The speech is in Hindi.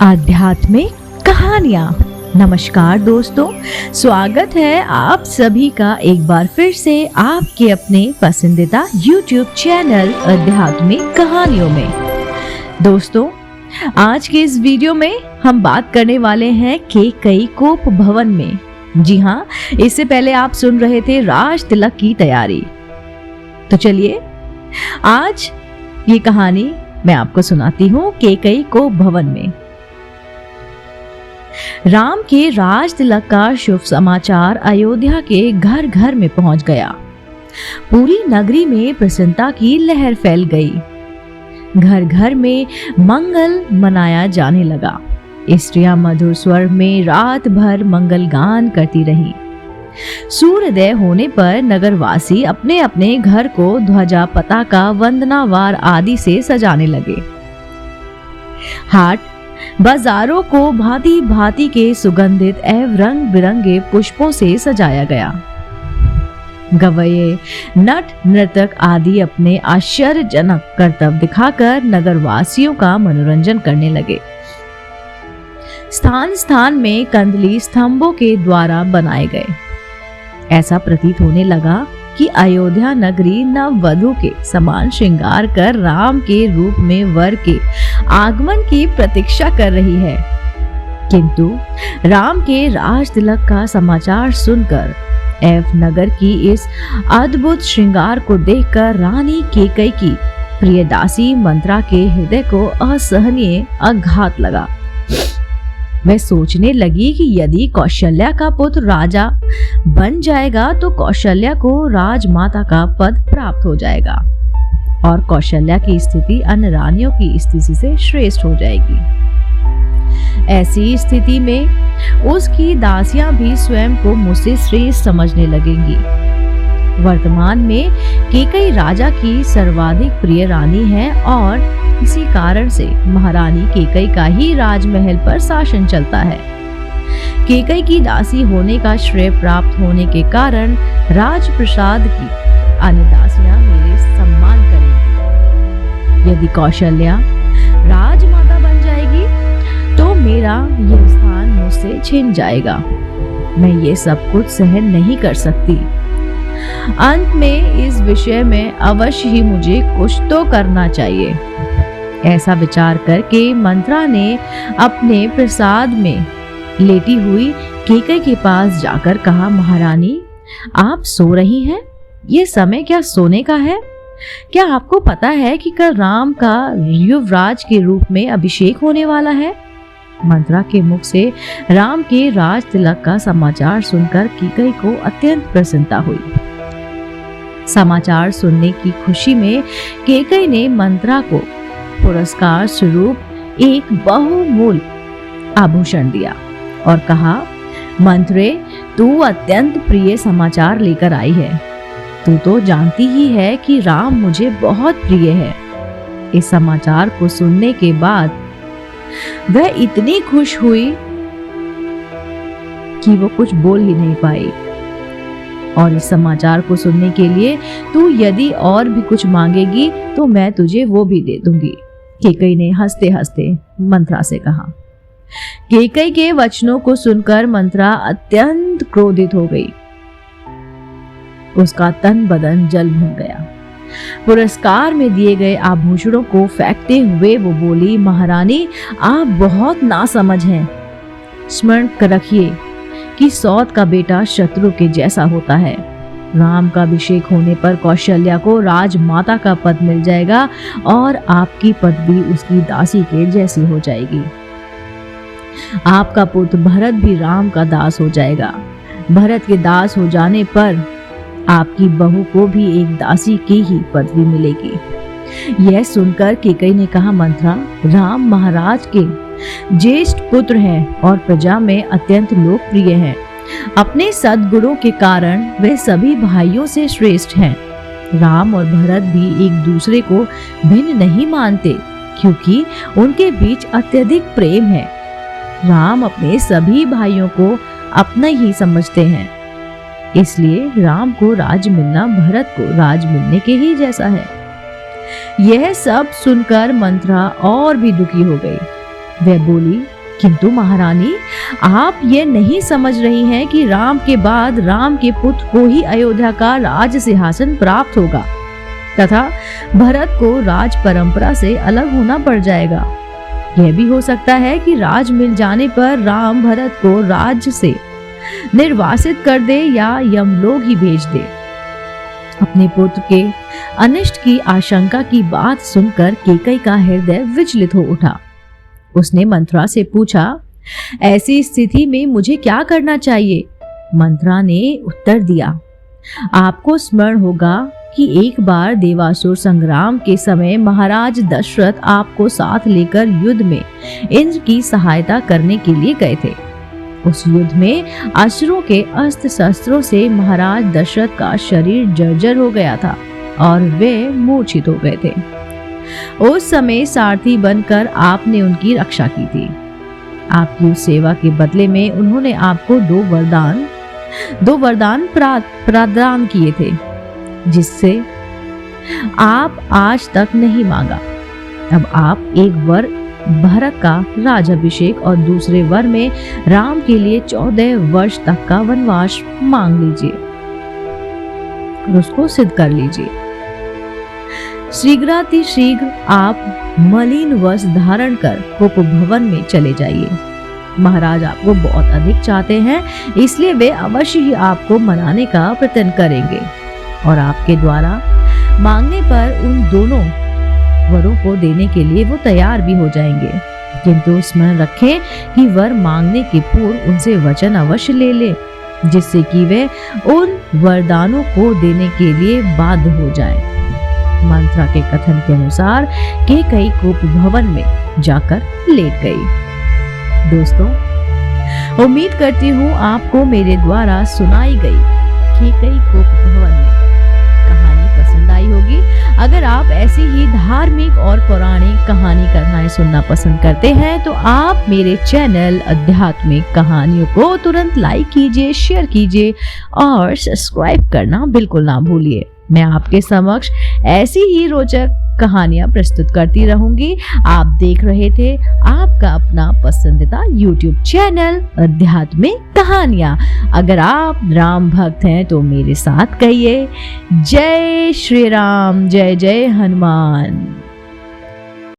आध्यात्मिक कहानियाँ। नमस्कार दोस्तों, स्वागत है आप सभी का एक बार फिर से आपके अपने पसंदीदा YouTube चैनल आध्यात्मिक कहानियों में। दोस्तों, आज के इस वीडियो में हम बात करने वाले हैं केकई कोप भवन में। जी हाँ, इससे पहले आप सुन रहे थे राज तिलक की तैयारी। तो चलिए आज ये कहानी मैं आपको सुनाती हूँ केकई कोप भवन में। राम के राज तिलक का शुभ समाचार अयोध्या के घर घर में पहुंच गया। पूरी नगरी में प्रसन्नता की लहर फैल गई। घर घर में मंगल मनाया जाने लगा। स्त्रियां मधुर स्वर में रात भर मंगल गान करती रहीं। सूर्योदय होने पर नगरवासी अपने अपने घर को ध्वजा, पताका, वंदनावार आदि से सजाने लगे। हाट बाजारों को भांति भांति के सुगंधित एवं रंग बिरंगे पुष्पों से सजाया गया। गवैये, नट, नर्तक आदि अपने आश्चर्यजनक करतब दिखाकर नगरवासियों का मनोरंजन करने लगे। स्थान स्थान में कंदली स्तंभों के द्वारा बनाए गए। ऐसा प्रतीत होने लगा कि अयोध्या नगरी नववधू के समान श्रृंगार कर राम के रूप में वर के आगमन की प्रतीक्षा कर रही है। किंतु राम के राज तिलक का समाचार सुनकर एवं नगर की इस अद्भुत श्रृंगार को देखकर रानी केकई की प्रिय दासी मंत्रा के हृदय को असहनीय आघात लगा। वह सोचने लगी कि यदि कौशल्या का पुत्र राजा बन जाएगा तो कौशल्या को राजमाता का पद प्राप्त हो जाएगा और कौशल्या की स्थिति अन्य रानियों की स्थिति से श्रेष्ठ हो जाएगी। ऐसी स्थिति में उसकी दासियां भी स्वयं को मुझसे श्रेष्ठ समझने लगेंगी। वर्तमान में केकई राजा की सर्वाधिक प्रिय रानी है और इसी कारण से महारानी केकई का ही राजमहल पर शासन चलता है। केकई की दासी होने का श्रेय प्राप्त होने के कारण राजप्रसाद की अन्य दासियां मेरे सम्मान करेंगी। यदि कौशल्या राजमाता बन जाएगी तो मेरा यह स्थान मुझसे छिन जाएगा। मैं ये सब कुछ सहन नहीं कर सकती। अंत में इस विषय में अवश्य ही मुझे कुछ तो करना चाहिए। ऐसा विचार करके मंत्रा ने अपने प्रसाद में लेटी हुई केकई के पास जाकर कहा, महारानी आप सो रही हैं? ये समय क्या सोने का है? क्या आपको पता है कि कल राम का युवराज के रूप में अभिषेक होने वाला है? मंत्रा के मुख से राम के राज तिलक का समाचार सुनकर केकई को अत्यंत प्रसन्नता हुई। समाचार सुनने की खुशी में केकई ने मंत्रा को पुरस्कार स्वरूप एक बहुमूल्य आभूषण दिया और कहा, मंत्रे तू अत्यंत प्रिय समाचार लेकर आई है। तू तो जानती ही है कि राम मुझे बहुत प्रिय है। इस समाचार को सुनने के बाद वह इतनी खुश हुई कि वो कुछ बोल ही नहीं पाई। और इस समाचार को सुनने के लिए तू यदि और भी कुछ मांगेगी तो मैं तुझे वो भी दे दूंगी। केकई ने हंसते हंसते मंत्रा से कहा। केकई के वचनों को सुनकर मंत्रा अत्यंत क्रोधित हो गई। उसका तन बदन जल भून गया। पुरस्कार में दिए गए आभूषणों को फेंकते हुए वो बोली, महारानी आप बहुत नासमझ हैं। स्मरण रखिए कि सौत का बेटा शत्रु के जैसा होता है। राम का अभिषेक होने पर कौशल्या को राजमाता का पद मिल जाएगा और आपकी पदवी उसकी दासी के जैसी हो जाएगी। आपका पुत्र भरत भी राम का दास हो जाएगा। भरत के दास हो जाने पर आपकी बहू को भी एक दासी की ही पदवी मिलेगी। यह सुनकर केकई ने कहा, मंत्रा राम महाराज के ज्येष्ठ पुत्र हैं और प्रजा में अत्यंत लोकप्रिय हैं। अपने सद्गुणों के कारण वे सभी भाइयों से श्रेष्ठ हैं। राम और भरत भी एक दूसरे को भिन्न नहीं मानते क्योंकि उनके बीच अत्यधिक प्रेम है। राम अपने सभी भाइयों को अपना ही समझते हैं, इसलिए राम को राज मिलना भरत को राज मिलने के ही जैसा है। यह सब सुनकर मंत्रा और भी दुखी हो गई। वह बोली, किंतु महारानी, आप ये नहीं समझ रही हैं कि राम के बाद राम के पुत्र को ही अयोध्या का राज सिंहासन प्राप्त होगा तथा भरत को राज परंपरा से अलग होना पड़ जाएगा। यह भी हो सकता है कि राज मिल जाने पर राम भरत को राज्य से निर्वासित कर दे या यमलोक ही भेज दे। अपने पुत्र के अनिष्ट की आशंका की बात सुनकर केकई का हृदय विचलित हो उठा। उसने मंथरा से पूछा, ऐसी स्थिति में मुझे क्या करना चाहिए? मंथरा ने उत्तर दिया, आपको स्मरण होगा कि एक बार देवासुर संग्राम के समय महाराज दशरथ आपको साथ लेकर युद्ध में इंद्र की सहायता करने के लिए गए थे। उस युद्ध में असुरों के अस्त्र शस्त्रों से महाराज दशरथ का शरीर जर्जर हो गया था और वे मूर्छित हो गए थे। उस समय सारथी बनकर आपने उनकी रक्षा की थी। आपकी उस सेवा के बदले में उन्होंने आपको दो वरदान प्रदान किए थे, जिससे आप आज तक नहीं मांगा। अब आप एक वर भरत का राजाभिषेक और दूसरे वर में राम के लिए 14 वर्ष तक का वनवास मांग लीजिए और उसको सिद्ध कर लीजिए। शीघ्र आप मलिन वस्त्र धारण कर कोप भवन में चले जाइए। महाराज आपको बहुत अधिक चाहते हैं, इसलिए वे अवश्य ही आपको मनाने का प्रयत्न करेंगे और आपके द्वारा मांगने पर उन दोनों वरों को देने के लिए वो तैयार भी हो जाएंगे। किंतु स्मरण रखें कि वर मांगने के पूर्व उनसे वचन अवश्य ले ले, जिससे कि वे उन वरदानों को देने के लिए बाध्य हो जाएं। मंत्रा के कथन के अनुसार केकई कोप भवन में जाकर लेट गई। दोस्तों, उम्मीद करती हूँ आपको मेरे द्वारा सुनाई गई केकई कोप भवन में कहानी पसंद आई होगी। अगर आप ऐसी ही धार्मिक और पौराणिक कहानी कथाएं सुनना पसंद करते हैं तो आप मेरे चैनल आध्यात्मिक कहानियों को तुरंत लाइक कीजिए, शेयर कीजिए और सब्सक्राइब करना बिल्कुल ना भूलिए। मैं आपके समक्ष ऐसी ही रोचक कहानियां प्रस्तुत करती रहूंगी। आप देख रहे थे आपका अपना पसंदीदा YouTube चैनल आध्यात्मिक कहानियां। अगर आप राम भक्त हैं तो मेरे साथ कहिए, जय श्री राम, जय जय हनुमान।